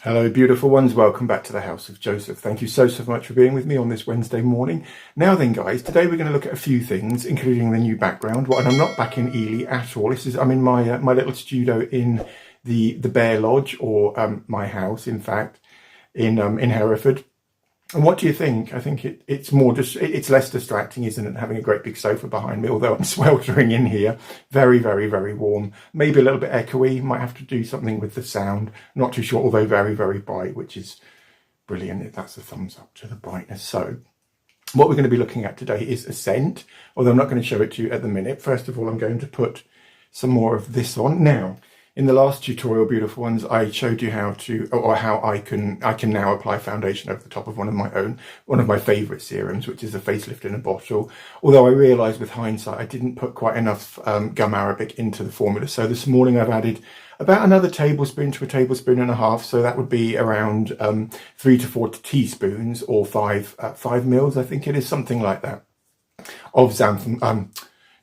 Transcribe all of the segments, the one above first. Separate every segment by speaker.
Speaker 1: Hello beautiful ones, welcome back to the House of Joseph. Thank you so much for being with me on this Wednesday morning. Now then guys, today we're going to look at a few things, including the new background. And I'm not back in Ely at all. I'm in my my little studio in the Bear Lodge, or my house in fact, in Hereford. And what do you think? I think it's less distracting, isn't it, having a great big sofa behind me, although I'm sweltering in here. Very, very, very warm. Maybe a little bit echoey. Might have to do something with the sound. Not too sure, although very, very bright, which is brilliant. That's a thumbs up to the brightness. So what we're going to be looking at today is a scent, although I'm not going to show it to you at the minute. First of all, I'm going to put some more of this on. Now, in the last tutorial, beautiful ones, I showed you how I can now apply foundation over the top of one of my favourite serums, which is a facelift in a bottle. Although I realised with hindsight, I didn't put quite enough gum arabic into the formula. So this morning I've added about another tablespoon to a tablespoon and a half. So that would be around 3 to 4 teaspoons, or 5 mils, I think it is, something like that, of xanthan.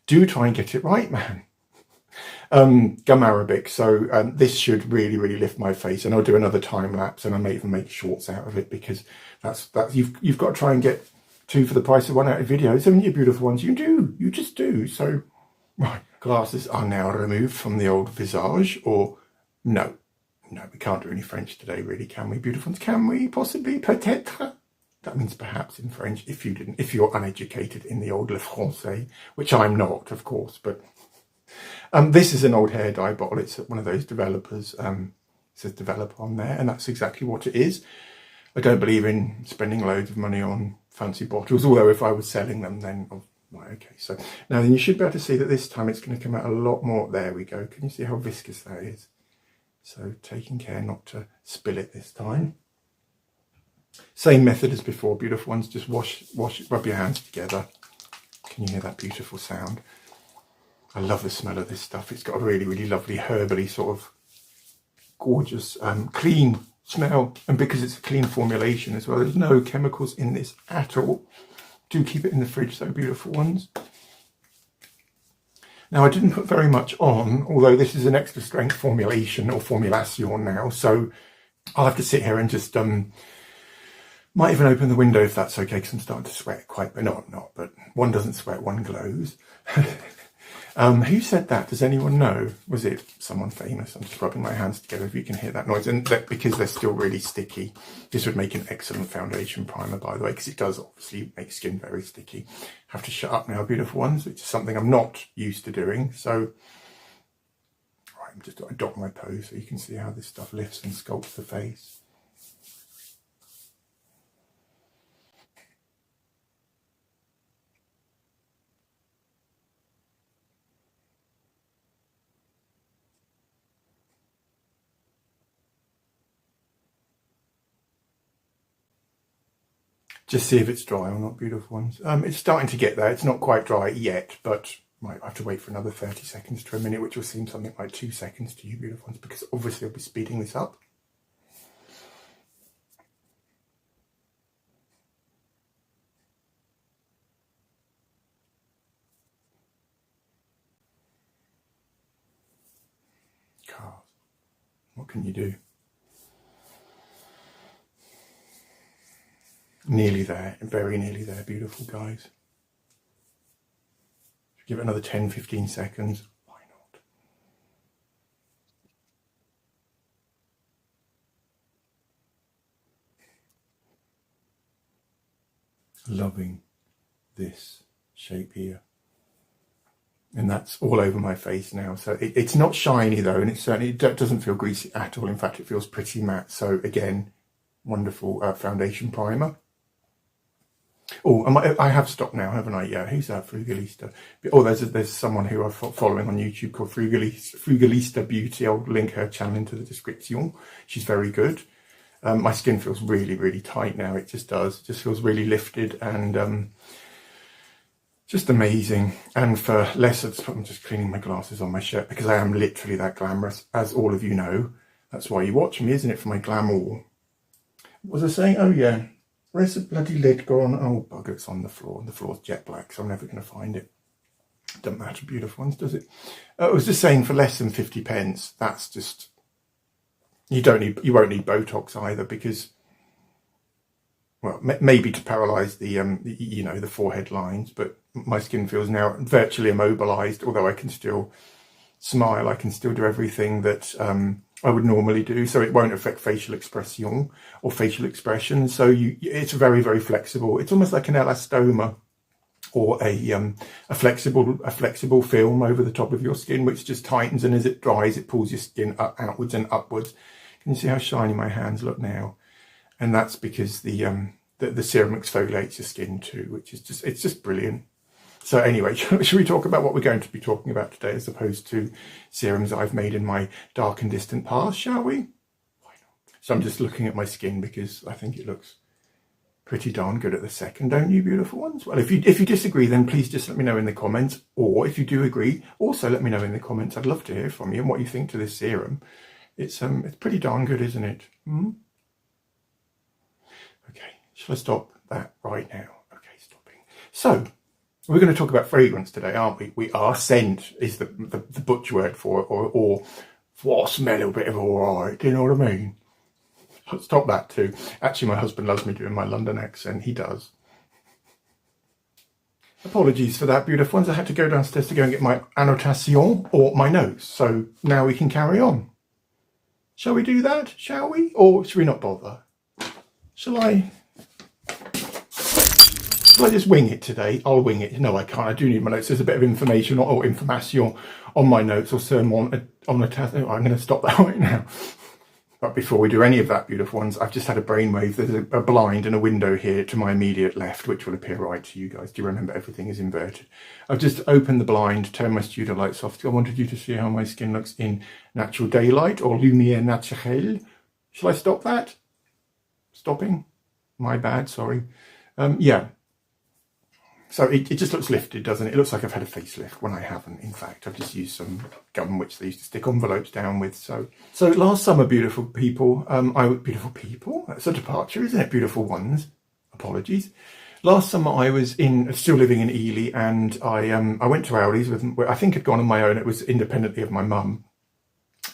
Speaker 1: Do try and get it right, man. Gum arabic. So this should really, really lift my face, and I'll do another time lapse, and I may even make shorts out of it, because that's you've got to try and get 2 for the price of 1 out of videos, haven't you, beautiful ones? You just do. So right, glasses are now removed from the old visage, or no, we can't do any French today, really, can we, beautiful ones? Can we possibly? Peut-être. That means perhaps in French, if you're uneducated in the old le français, which I'm not, of course, but. This is an old hair dye bottle. It's one of those developers. It says developer on there, and that's exactly what it is. I don't believe in spending loads of money on fancy bottles, although if I was selling them, then right, okay. So now then, you should be able to see that this time it's going to come out a lot more. There we go. Can you see how viscous that is? So taking care not to spill it this time. Same method as before, beautiful ones. Just rub your hands together. Can you hear that beautiful sound? I love the smell of this stuff. It's got a really, really lovely herbally sort of gorgeous, clean smell. And because it's a clean formulation as well, there's no chemicals in this at all. Do keep it in the fridge, though, beautiful ones. Now, I didn't put very much on, although this is an extra strength formulation, or formulation now. So I'll have to sit here and just, might even open the window if that's okay, because I'm starting to sweat quite, but no, I'm not. But one doesn't sweat, one glows. Who said that? Does anyone know? Was it someone famous? I'm just rubbing my hands together if you can hear that noise. And because they're still really sticky, this would make an excellent foundation primer, by the way, because it does obviously make skin very sticky. Have to shut up now, beautiful ones, which is something I'm not used to doing. So, right, I'm just going to dot my pose so you can see how this stuff lifts and sculpts the face. Just see if it's dry or not, beautiful ones. It's starting to get there. It's not quite dry yet, but might have to wait for another 30 seconds to a minute, which will seem something like 2 seconds to you, beautiful ones, because obviously I'll be speeding this up. Cars. What can you do? Nearly there, very nearly there, beautiful guys. Give it another 10-15 seconds. Why not? Loving this shape here. And that's all over my face now. So it's not shiny though, and it doesn't feel greasy at all. In fact, it feels pretty matte. So again, wonderful foundation primer. Oh, I have stopped now, haven't I? Yeah, who's that? Frugalista. Oh, there's someone who I'm following on YouTube called Frugalista Beauty. I'll link her channel into the description. She's very good. My skin feels really, really tight now. It just does. It just feels really lifted and just amazing. And for less, I'm just cleaning my glasses on my shirt because I am literally that glamorous, as all of you know. That's why you watch me, isn't it? For my glamour. What was I saying? Oh, yeah. Where's the bloody lid gone? Oh, bugger, it's on the floor. And the floor's jet black, so I'm never going to find it. Doesn't matter, beautiful ones, does it? I was just saying, for less than 50 pence, that's just You won't need Botox either, because, well, maybe to paralyze the the forehead lines, but my skin feels now virtually immobilized. Although I can still smile, I can still do everything that I would normally do, so it won't affect facial expression or facial expression. So it's very, very flexible. It's almost like an elastoma, or a flexible film over the top of your skin, which just tightens, and as it dries, it pulls your skin outwards and upwards. Can you see how shiny my hands look now? And that's because the serum exfoliates your skin too, which is just brilliant. So anyway, should we talk about what we're going to be talking about today, as opposed to serums I've made in my dark and distant past, shall we? Why not? So I'm just looking at my skin because I think it looks pretty darn good at the second, don't you, beautiful ones? Well, if you disagree, then please just let me know in the comments. Or if you do agree, also let me know in the comments. I'd love to hear from you and what you think to this serum. It's pretty darn good, isn't it? Okay, shall I stop that right now? Okay, stopping. So we're going to talk about fragrance today, aren't we? We are. Scent is the butch word for it, or what smell a bit of all right. Do you know what I mean? Stop that too. Actually, my husband loves me doing my London accent. He does. Apologies for that, beautiful ones. I had to go downstairs to go and get my annotation, or my notes. So now we can carry on. Shall we do that? Shall we? Or should we not bother? Shall I just wing it today? I'll wing it. No, I can't. I do need my notes. There's a bit of information or information on my notes, or sermon on the test. Oh, I'm going to stop that right now. But before we do any of that, beautiful ones, I've just had a brainwave. There's a blind and a window here to my immediate left, which will appear right to you guys. Do you remember everything is inverted? I've just opened the blind, turned my studio lights off. I wanted you to see how my skin looks in natural daylight, or lumière naturelle. Shall I stop that? Stopping? My bad, sorry. Yeah. So it just looks lifted, doesn't it? It looks like I've had a facelift when I haven't. In fact, I've just used some gum which they used to stick envelopes down with. So last summer, beautiful people, beautiful people? That's a departure, isn't it? Beautiful ones. Apologies. Last summer I was still living in Ely, and I went to Aldi's with, I think I'd gone on my own. It was independently of my mum.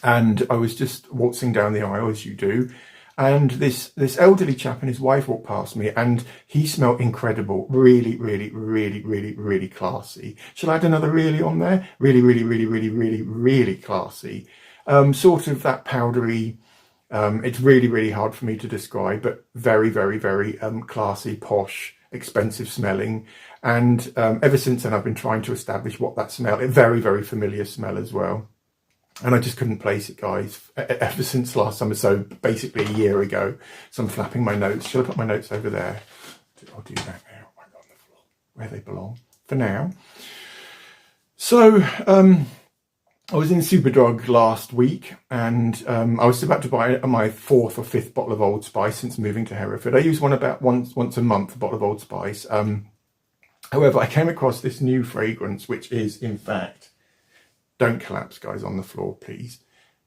Speaker 1: And I was just waltzing down the aisle, as you do. And this elderly chap and his wife walked past me, and he smelled incredible. Really, really, really, really, really classy. Shall I add another really on there? Really, really, really, really, really, really classy. Sort of that powdery, it's really, really hard for me to describe, but very, very, very classy, posh, expensive smelling. And ever since then, I've been trying to establish what that smell, a very, very familiar smell as well. And I just couldn't place it, guys, ever since last summer. So basically a year ago. So I'm flapping my notes. Shall I put my notes over there? I'll do that now, right on the floor, where they belong for now. So I was in Superdrug last week, and I was about to buy my 4th or 5th bottle of Old Spice since moving to Hereford. I use one about once a month, a bottle of Old Spice. However, I came across this new fragrance, which is, in fact, don't collapse, guys, on the floor, please.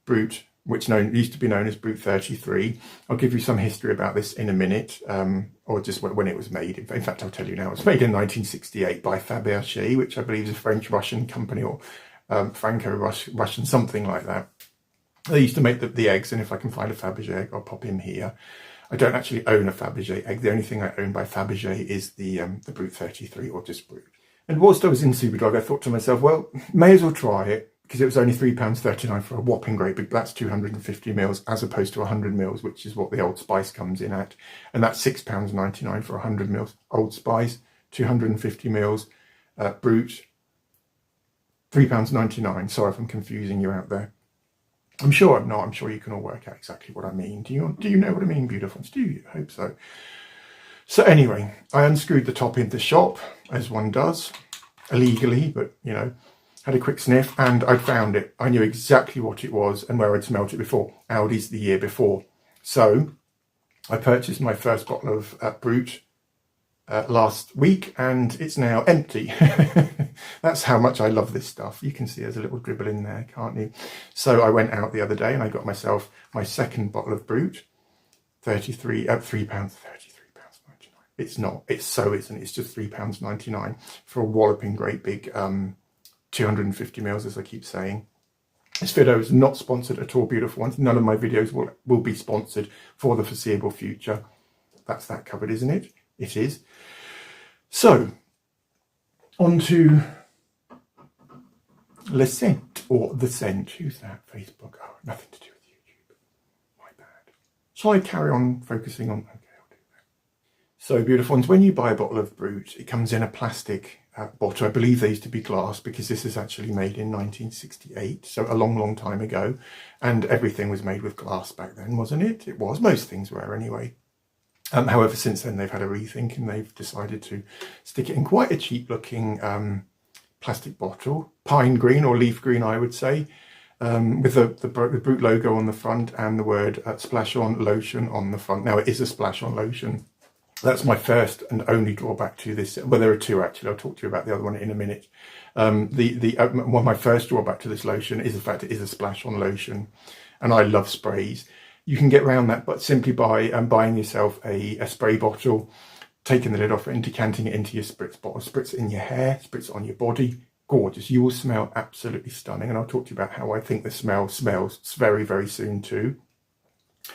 Speaker 1: Brut, which used to be known as Brut 33. I'll give you some history about this in a minute, or just when it was made. In fact, I'll tell you now. It was made in 1968 by Fabergé, which I believe is a French-Russian company, or Franco-Russian, something like that. They used to make the eggs, and if I can find a Fabergé egg, I'll pop in here. I don't actually own a Fabergé egg. The only thing I own by Fabergé is the Brut 33, or just Brut. And whilst I was in Superdrug, I thought to myself, well, may as well try it, because it was only £3.39 for a whopping great big, that's 250 mils, as opposed to 100 mils, which is what the Old Spice comes in at. And that's £6.99 for 100 mils. Old Spice, 250 mils, Brut, £3.99. Sorry if I'm confusing you out there. I'm sure I'm not. I'm sure you can all work out exactly what I mean. Do you know what I mean, beautiful ones? Do you? I hope so. So anyway, I unscrewed the top in the shop, as one does, illegally, but, you know, had a quick sniff, and I'd found it. I knew exactly what it was and where I'd smelt it before. Aldi's the year before. So I purchased my first bottle of Brut last week, and it's now empty. That's how much I love this stuff. You can see there's a little dribble in there, can't you? So I went out the other day and I got myself my second bottle of Brut, £3.33. It's not. It's so isn't. It's just £3.99 for a walloping great big 250 mils, as I keep saying. This video is not sponsored at all, beautiful ones. None of my videos will be sponsored for the foreseeable future. That's that covered, isn't it? It is. So, on to Le Scent, or The Scent. Who's that? Facebook. Oh, nothing to do with YouTube. My bad. Shall I carry on focusing on... Okay, I'll do that. So, beautiful ones, when you buy a bottle of Brut, it comes in a plastic bottle. I believe they used to be glass, because this is actually made in 1968, so a long, long time ago. And everything was made with glass back then, wasn't it? It was. Most things were, anyway. However, since then, they've had a rethink and they've decided to stick it in quite a cheap-looking plastic bottle. Pine green, or leaf green, I would say, with the Brut logo on the front and the word Splash On Lotion on the front. Now, it is a Splash On Lotion. That's my first and only drawback to this. Well, there are two, actually. I'll talk to you about the other one in a minute. My first drawback to this lotion is the fact it is a Splash On Lotion. And I love sprays. You can get around that, but simply by buying yourself a spray bottle, taking the lid off it and decanting it into your spritz bottle. Spritz it in your hair, spritz it on your body. Gorgeous. You will smell absolutely stunning. And I'll talk to you about how I think the smell smells very, very soon too.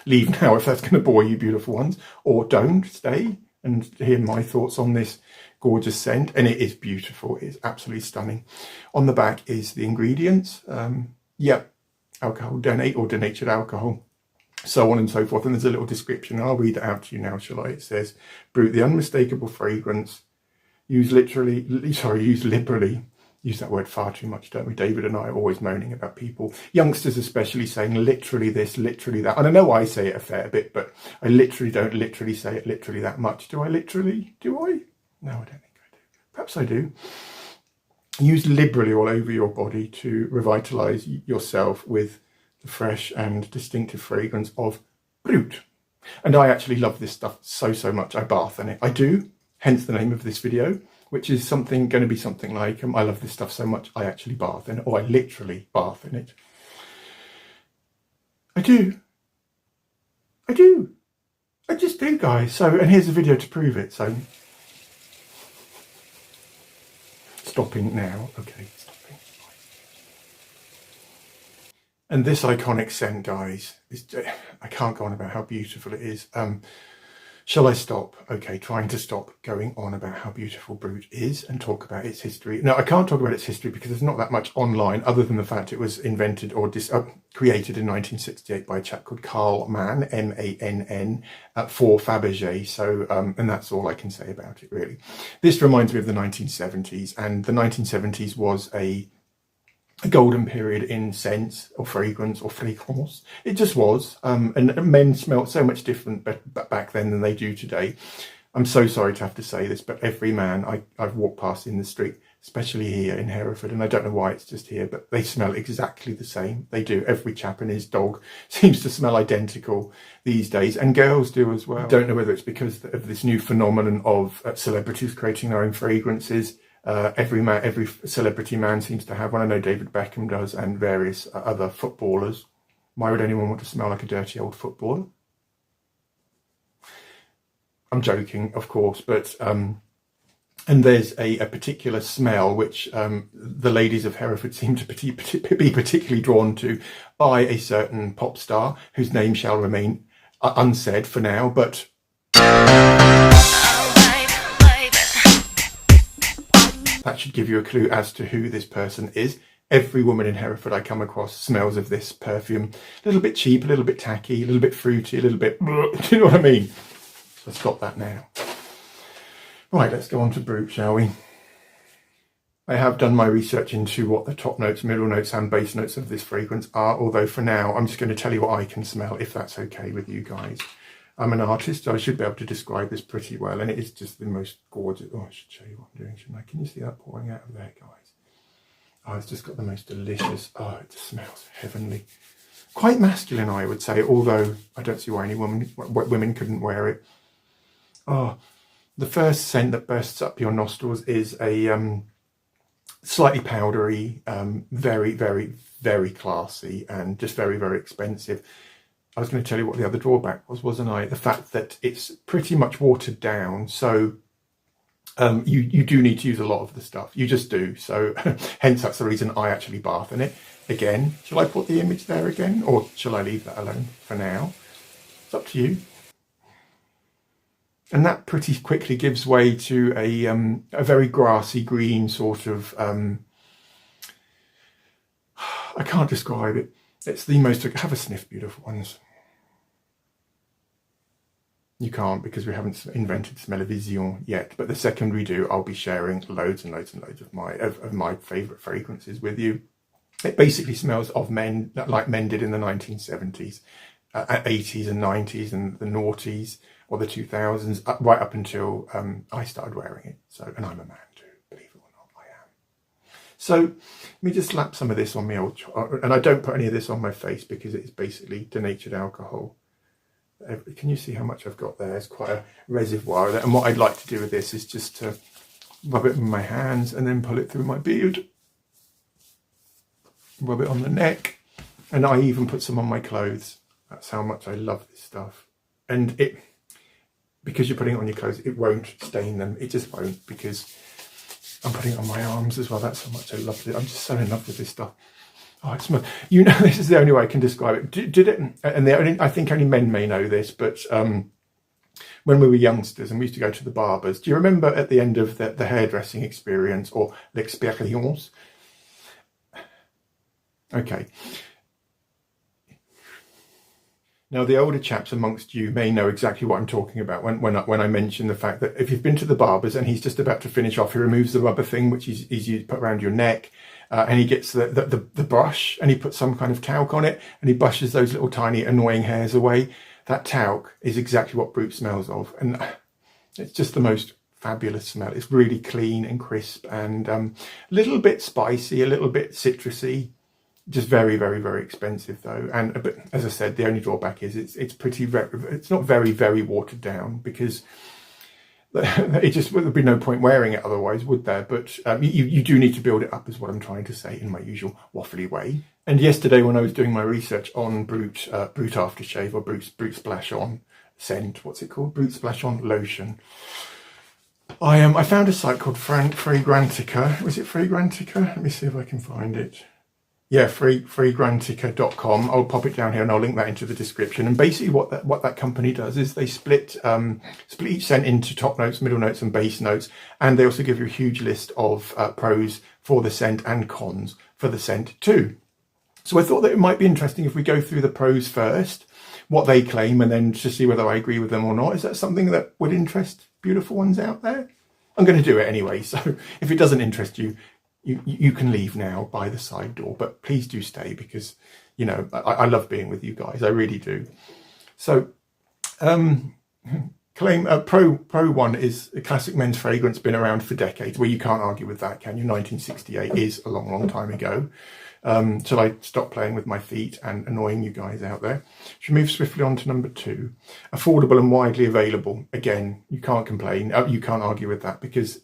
Speaker 1: Leave now if that's going to bore you, beautiful ones, or don't. Stay and hear my thoughts on this gorgeous scent. And it is beautiful. It is absolutely stunning. On the back is the ingredients. Alcohol, denatured alcohol, so on and so forth. And there's a little description. I'll read it out to you now, shall I? It says, Brut, the unmistakable fragrance. Use liberally. Use that word far too much, don't we? David and I are always moaning about people, youngsters especially, saying literally this, literally that. And I know I say it a fair bit, but I literally don't literally say it literally that much. Do I literally? Do I? No, I don't think I do. Perhaps I do. Use liberally all over your body to revitalise yourself with the fresh and distinctive fragrance of Brut. And I actually love this stuff so, so much. I bath in it. I do, hence the name of this video, which is going to be something like, I love this stuff so much, I actually bath in it, or I literally bath in it. I do. I just do, guys. So, and here's a video to prove it. So, stopping now. Okay, stopping. And this iconic scent, guys, I can't go on about how beautiful it is. Shall I stop? Okay, trying to stop going on about how beautiful Brut is and talk about its history. No, I can't talk about its history because there's not that much online, other than the fact it was invented or created in 1968 by a chap called Carl Mann, M-A-N-N, for Fabergé. So, and that's all I can say about it, really. This reminds me of the 1970s, and the 1970s was a golden period in scents or fragrance or fragrance. It just was. And men smelled so much different back then than they do today. I'm so sorry to have to say this, but every man I've walked past in the street, especially here in Hereford, and I don't know why it's just here, but they smell exactly the same. They do. Every chap and his dog seems to smell identical these days, and girls do as well. I don't know whether it's because of this new phenomenon of celebrities creating their own fragrances. Every celebrity man seems to have one. I know David Beckham does, and various other footballers. Why would anyone want to smell like a dirty old footballer? I'm joking, of course, but and there's a particular smell which the ladies of Hereford seem to be particularly drawn to by a certain pop star whose name shall remain unsaid for now, but that should give you a clue as to who this person is. Every woman in Hereford I come across smells of this perfume. A little bit cheap, a little bit tacky, a little bit fruity, a little bit... Do you know what I mean? So stop that now. Right, let's go on to Brut, shall we? I have done my research into what the top notes, middle notes and base notes of this fragrance are, although for now I'm just going to tell you what I can smell, if that's okay with you guys. I'm an artist, so I should be able to describe this pretty well, and it is just the most gorgeous... Oh, I should show you what I'm doing, shouldn't I? Can you see that pouring out of there, guys? Oh, it's just got the most delicious... Oh, it just smells heavenly. Quite masculine, I would say, although I don't see why women couldn't wear it. Oh, the first scent that bursts up your nostrils is a slightly powdery, very, very, very classy, and just very, very expensive. I was going to tell you what the other drawback was, wasn't I? The fact that it's pretty much watered down. So you do need to use a lot of the stuff. You just do. So hence that's the reason I actually bath in it. again. Shall I put the image there again, or shall I leave that alone for now? It's up to you. And that pretty quickly gives way to a very grassy green sort of, I can't describe it. It's the most, have a sniff, beautiful ones. You can't, because we haven't invented smell-o-vision yet. But the second we do, I'll be sharing loads and loads and loads of my favourite fragrances with you. It basically smells of men, like men did in the 1970s, 80s and 90s and the noughties or the 2000s, right up until I started wearing it. So, and I'm a man too, believe it or not, I am. So let me just slap some of this on my old, and I don't put any of this on my face because it's basically denatured alcohol. Can you see how much I've got there? It's quite a reservoir. And what I'd like to do with this is just to rub it with my hands and then pull it through my beard. Rub it on the neck. And I even put some on my clothes. That's how much I love this stuff. And it, because you're putting it on your clothes, it won't stain them. It just won't, because I'm putting it on my arms as well. That's how much I love it. I'm just so in love with this stuff. Oh, it smells. You know, this is the only way I can describe it. Did it? And I think only men may know this, but when we were youngsters and we used to go to the barbers, do you remember at the end of the hairdressing experience or l'expérience? Okay. Now, the older chaps amongst you may know exactly what I'm talking about when I mention the fact that if you've been to the barber's and he's just about to finish off, he removes the rubber thing, which is easy to put around your neck, and he gets the brush and he puts some kind of talc on it and he brushes those little tiny annoying hairs away. That talc is exactly what Brut smells of, and it's just the most fabulous smell. It's really clean and crisp and a little bit spicy, a little bit citrusy. Just very, very, very expensive though. And but as I said, the only drawback is it's not very, very watered down, because it just there'd be no point wearing it otherwise, would there? But you do need to build it up, is what I'm trying to say in my usual waffly way. And yesterday, when I was doing my research on Brut aftershave or Brut Splash On scent, what's it called? Brut Splash On Lotion. I found a site called Fragrantica. Was it Fragrantica? Let me see if I can find it. Yeah, Fragrantica.com. I'll pop it down here and I'll link that into the description. And basically what that company does is they split each scent into top notes, middle notes and base notes. And they also give you a huge list of pros for the scent and cons for the scent too. So I thought that it might be interesting if we go through the pros first, what they claim, and then to see whether I agree with them or not. Is that something that would interest beautiful ones out there? I'm going to do it anyway. So if it doesn't interest you, you can leave now by the side door, but please do stay, because, you know, I love being with you guys. I really do. So Pro one is a classic men's fragrance, been around for decades. Well, you can't argue with that, can you? 1968 is a long, long time ago. Till I stop playing with my feet and annoying you guys out there. Should move swiftly on to number 2. Affordable and widely available. Again, you can't complain. You can't argue with that, because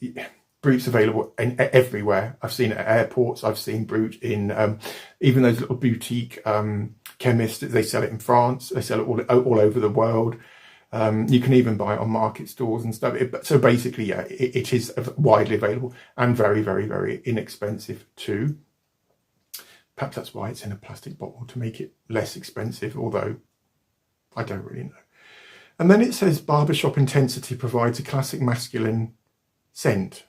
Speaker 1: Brut's available everywhere. I've seen it at airports. I've seen Brut in even those little boutique chemists. They sell it in France. They sell it all over the world. You can even buy it on market stores and stuff. So basically, yeah, it is widely available and very, very, very inexpensive too. Perhaps that's why it's in a plastic bottle, to make it less expensive, although I don't really know. And then it says barbershop intensity provides a classic masculine scent.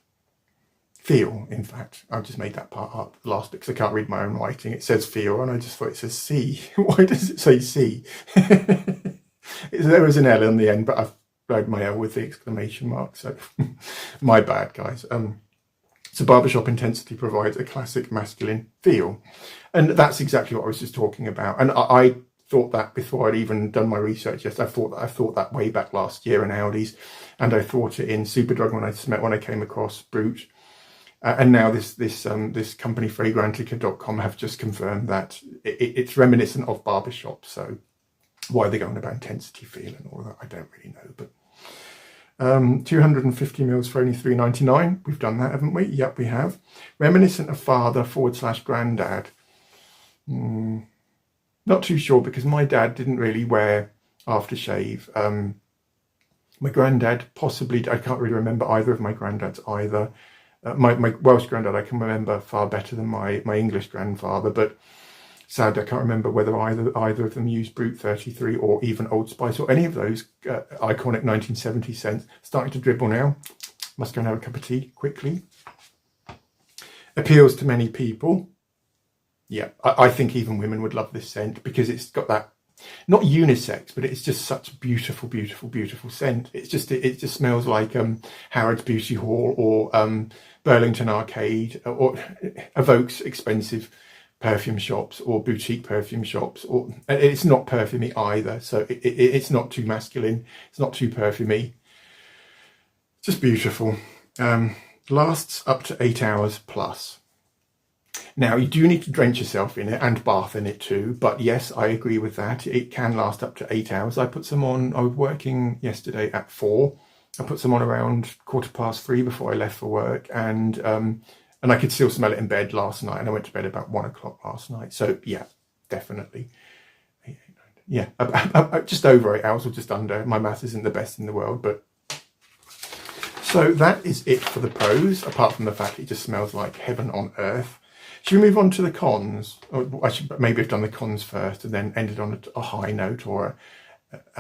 Speaker 1: Feel, in fact. I've just made that part up, the last bit, because I can't read my own writing. It says feel, and I just thought it says C. Why does it say C? There was an L in the end, but I've blurred my L with the exclamation mark, so my bad, guys. So barbershop intensity provides a classic masculine feel. And that's exactly what I was just talking about. And I thought that before I'd even done my research yesterday. I thought that way back last year in Aldi's, and I thought it in Superdrug when I came across Brut. And now this company Fragrantica.com have just confirmed that it's reminiscent of barbershop. So why they're going about intensity feel and all of that, I don't really know. But 250 mils for only £3.99. We've done that, haven't we? Yep, we have. Reminiscent of father/granddad. Not too sure, because my dad didn't really wear aftershave. My granddad possibly, I can't really remember either of my granddads either. My Welsh granddad I can remember far better than my English grandfather, but Sadly, I can't remember whether either of them used Brut 33 or even Old Spice or any of those iconic 1970 scents. Starting to dribble now. Must go and have a cup of tea quickly. Appeals to many people. Yeah, I think even women would love this scent because it's got that, not unisex, but it's just such a beautiful, beautiful, beautiful scent. It just smells like Harrods Beauty Hall or Burlington Arcade, or evokes expensive perfume shops or boutique perfume shops. Or it's not perfumey either, so it's not too masculine. It's not too perfumey. Just beautiful. Lasts up to 8 hours plus. Now, you do need to drench yourself in it and bath in it too, but yes, I agree with that. It can last up to 8 hours. I put some on, I was working yesterday at 4. I put some on around 3:15 before I left for work, and I could still smell it in bed last night, and I went to bed about 1 o'clock last night. So yeah, definitely. Yeah, just over 8 hours or just under. My math isn't the best in the world, but so that is it for the pros, apart from the fact it just smells like heaven on earth. Should we move on to the cons? Or I should maybe have done the cons first and then ended on a high note or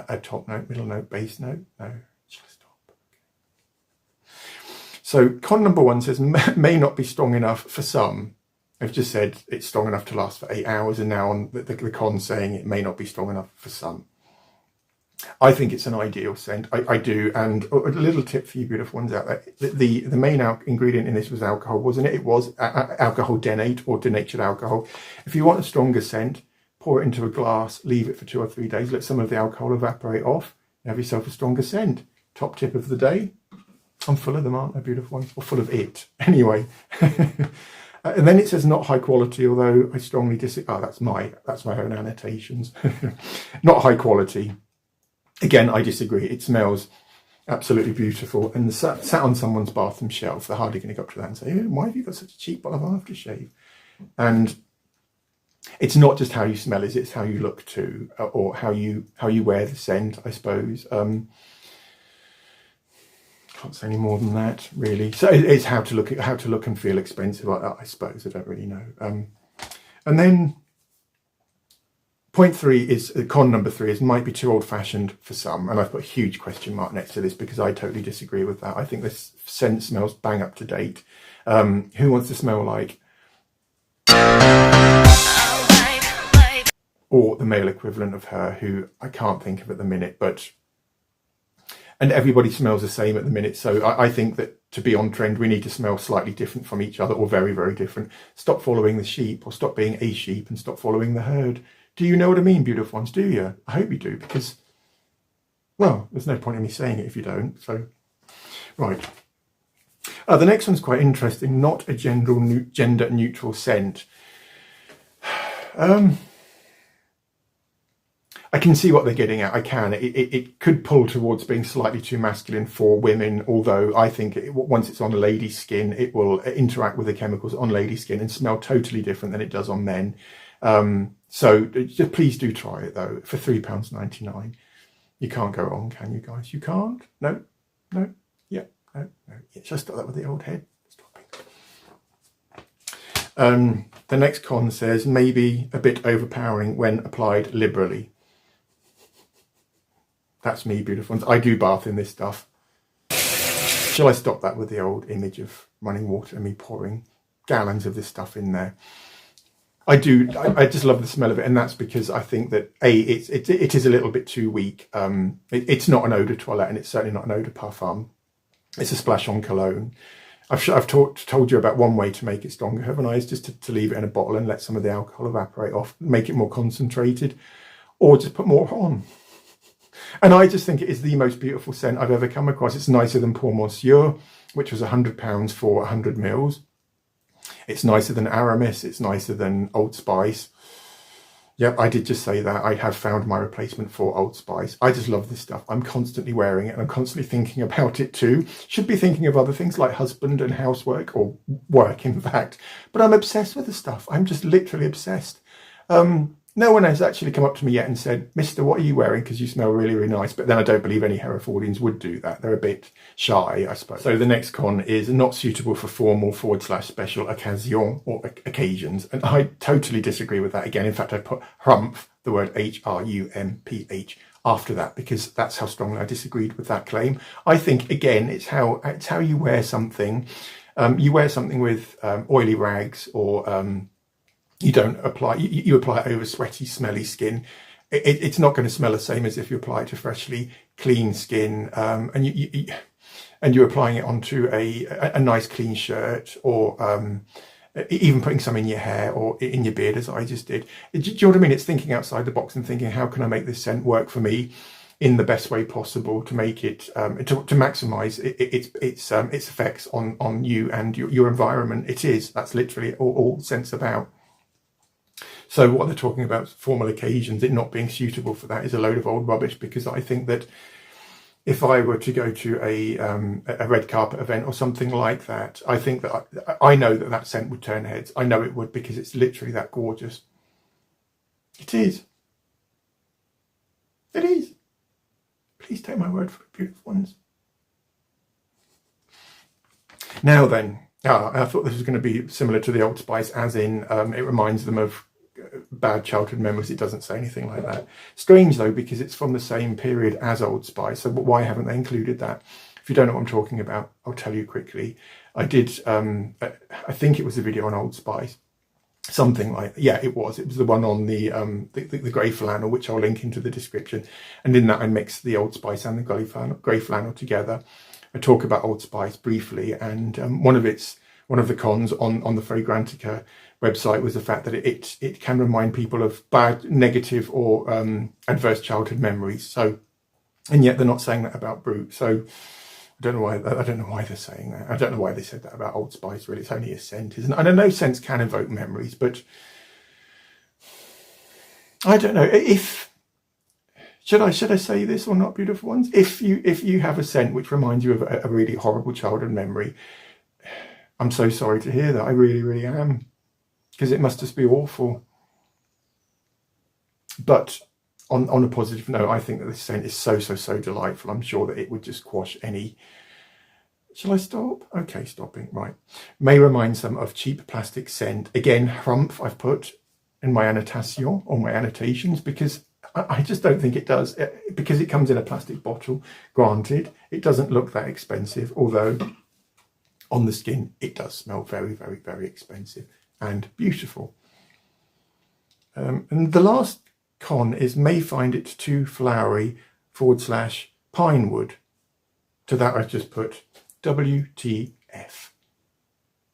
Speaker 1: a top note, middle note, base note? No, shall I stop? Okay. So con number 1 says may not be strong enough for some. I've just said it's strong enough to last for 8 hours, and now on the con saying it may not be strong enough for some. I think it's an ideal scent. I do. And a little tip for you beautiful ones out there. The main ingredient in this was alcohol, wasn't it? It was alcohol denate or denatured alcohol. If you want a stronger scent, pour it into a glass, leave it for 2 or 3 days, let some of the alcohol evaporate off, and have yourself a stronger scent. Top tip of the day. I'm full of them, aren't I, beautiful ones? Or full of it. Anyway. And then it says not high quality, although I strongly disagree. Oh, that's my own annotations. Not high quality. Again, I disagree. It smells absolutely beautiful, and sat on someone's bathroom shelf, they're hardly going to go up to that and say, oh, why have you got such a cheap bottle of aftershave? And it's not just how you smell, is it? It's how you look too, or how you wear the scent, I suppose. Can't say any more than that, really. So it's how to look and feel expensive, I suppose. I don't really know. And then point 3 is, con number 3 is might be too old-fashioned for some, and I've put a huge question mark next to this because I totally disagree with that. I think this scent smells bang up to date. Who wants to smell like, or the male equivalent of her, who I can't think of at the minute, and everybody smells the same at the minute. So I think that to be on trend, we need to smell slightly different from each other, or very, very different. Stop following the sheep, or stop being a sheep, and stop following the herd. Do you know what I mean, beautiful ones? Do you? I hope you do, because, well, there's no point in me saying it if you don't. So, right. The next one's quite interesting. Not a gender neutral scent. I can see what they're getting at. I can. It could pull towards being slightly too masculine for women, although I think once it's on a lady's skin, it will interact with the chemicals on lady's skin and smell totally different than it does on men. So just please do try it though, for £3.99. You can't go wrong, can you guys? You can't? No? Yeah, no. Yeah, just stop that with the old head. The next con says maybe a bit overpowering when applied liberally. That's me, beautiful ones. I do bath in this stuff. Shall I stop that with the old image of running water and me pouring gallons of this stuff in there? I do. I just love the smell of it, and that's because I think that it is a little bit too weak. It's not an eau de toilette, and it's certainly not an eau de parfum. It's a splash on cologne. I've told you about one way to make it stronger, haven't I? Is just to leave it in a bottle and let some of the alcohol evaporate off, make it more concentrated, or just put more on. And I just think it is the most beautiful scent I've ever come across. It's nicer than Pour Monsieur, which was £100 for 100 mils. It's nicer than Aramis. It's nicer than Old Spice. Yep, I did just say that. I have found my replacement for Old Spice. I just love this stuff. I'm constantly wearing it, and I'm constantly thinking about it too. Should be thinking of other things like husband and housework, or work in fact. But I'm obsessed with the stuff. I'm just literally obsessed. No one has actually come up to me yet and said, Mister, what are you wearing? Because you smell really, really nice. But then I don't believe any Herefordians would do that. They're a bit shy, I suppose. So the next con is not suitable for formal / special occasion or occasions. And I totally disagree with that. Again, in fact, I put hrumph, the word HRUMPH, after that, because that's how strongly I disagreed with that claim. I think, again, it's how you wear something. You wear something with oily rags, or you don't apply, you apply it over sweaty, smelly skin. It's not going to smell the same as if you apply it to freshly clean skin, and you're applying it onto a nice clean shirt, or even putting some in your hair or in your beard, as I just did. Do you know what I mean? It's thinking outside the box and thinking, how can I make this scent work for me in the best way possible to make it to maximise its effects on you and your environment. That's literally all scent's about. So what they're talking about, formal occasions, it not being suitable for that, is a load of old rubbish, because I think that if I were to go to a red carpet event or something like that, I think that I know that scent would turn heads. I know it would, because it's literally that gorgeous. It is. It is. Please take my word for it, beautiful ones. Now then, I thought this was going to be similar to the Old Spice, as in it reminds them of bad childhood memories. It doesn't say anything like that. Strange though, because it's from the same period as Old Spice, so why haven't they included that? If you don't know what I'm talking about, I'll tell you quickly. I did, I think it was a video on Old Spice, something like, yeah, it was the one on the grey flannel, which I'll link into the description, and in that I mixed the Old Spice and the grey flannel together. I talk about Old Spice briefly, and one of the cons on the Fragrantica website was the fact that it can remind people of bad, negative, or adverse childhood memories. So, and yet they're not saying that about Brut. So I don't know why they're saying that. I don't know why they said that about Old Spice. Really, it's only a scent, isn't it? And I know scents can evoke memories, but I don't know if. Should I say this or not, beautiful ones? If you have a scent which reminds you of a really horrible childhood memory, I'm so sorry to hear that. I really, really am, because it must just be awful. But on a positive note, I think that this scent is so delightful. I'm sure that it would just quash any. Shall I stop? Okay, stopping. Right. May remind some of cheap plastic scent. Again, hrumph I've put in my annotation or my annotations, because I just don't think it does, because it comes in a plastic bottle. Granted, it doesn't look that expensive, although on the skin it does smell very, very, very expensive and beautiful. And the last con is may find it too flowery / pine wood. To that I just put WTF.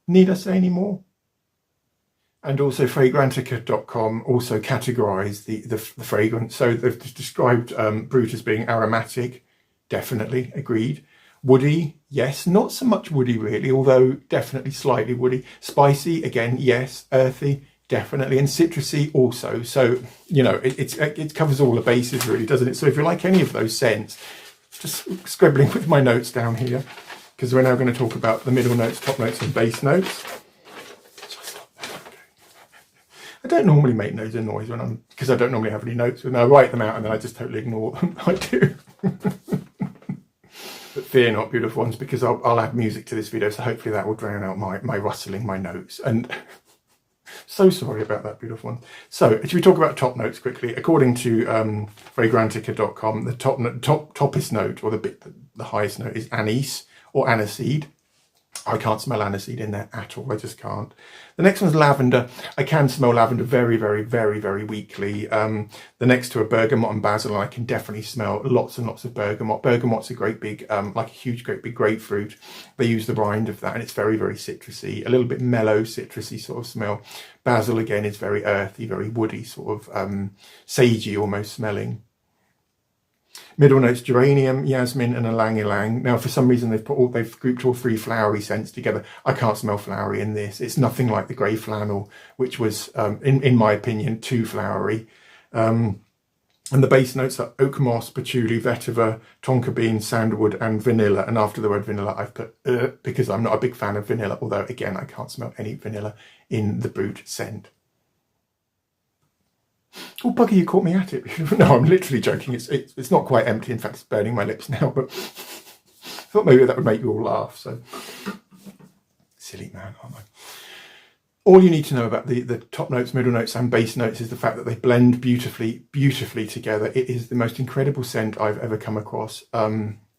Speaker 1: Need I say any more? And also Fragrantica.com also categorised the fragrance. So they've described Brut as being aromatic, definitely, agreed. Woody, yes, not so much woody really, although definitely slightly woody. Spicy, again, yes. Earthy, definitely. And citrusy also. So, you know, it covers all the bases really, doesn't it? So if you like any of those scents, just scribbling with my notes down here, because we're now going to talk about the middle notes, top notes and base notes. I don't normally make loads of noise because I don't normally have any notes with me. I write them out and then I just totally ignore them. I do. But fear not, beautiful ones, because I'll add music to this video, so hopefully that will drown out my rustling my notes. And so sorry about that, beautiful one. So, should we talk about top notes quickly? According to Fragrantica.com, the toppest note, or the highest note, is anise or aniseed. I can't smell aniseed in there at all. I just can't. The next one's lavender. I can smell lavender very, very, very, very weakly. The next two are bergamot and basil, and I can definitely smell lots and lots of bergamot. Bergamot's a great big, like a huge, great big grapefruit. They use the rind of that, and it's very, very citrusy. A little bit mellow, citrusy sort of smell. Basil, again, is very earthy, very woody, sort of sagey almost smelling. Middle notes, geranium, jasmine and ylang ylang. Now, for some reason, they've grouped all three flowery scents together. I can't smell flowery in this. It's nothing like the grey flannel, which was, in my opinion, too flowery. And the base notes are oak moss, patchouli, vetiver, tonka bean, sandalwood and vanilla. And after the word vanilla, I've put because I'm not a big fan of vanilla, although, again, I can't smell any vanilla in the Brut scent. Oh, bugger, you caught me at it. No, I'm literally joking. It's not quite empty. In fact, it's burning my lips now, but I thought maybe that would make you all laugh. So, silly man, aren't I? All you need to know about the top notes, middle notes and base notes is the fact that they blend beautifully together. It is the most incredible scent I've ever come across.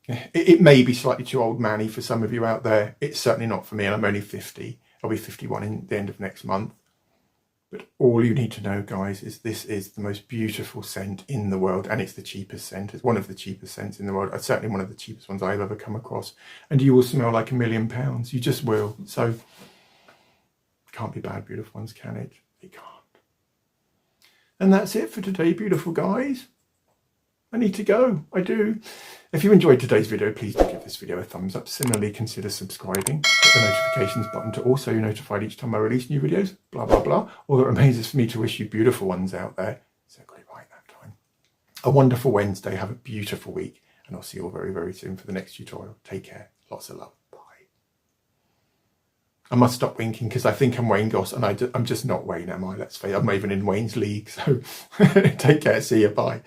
Speaker 1: It may be slightly too old manny for some of you out there. It's certainly not for me, and I'm only 50. I'll be 51 in the end of next month. But all you need to know, guys, is this is the most beautiful scent in the world, and it's the cheapest scent. It's one of the cheapest scents in the world. It's certainly one of the cheapest ones I've ever come across. And you will smell like £1 million. You just will. So, it can't be bad, beautiful ones, can it? It can't. And that's it for today, beautiful guys. I need to go. I do. If you enjoyed today's video, please do give this video a thumbs up. Similarly, consider subscribing. Hit the notifications button to also be notified each time I release new videos. Blah, blah, blah. All that remains is for me to wish you beautiful ones out there. So got it right that time. A wonderful Wednesday. Have a beautiful week. And I'll see you all very, very soon for the next tutorial. Take care. Lots of love. Bye. I must stop winking because I think I'm Wayne Goss, and I'm just not Wayne, am I? Let's face it. I'm not even in Wayne's league. So take care. See you. Bye.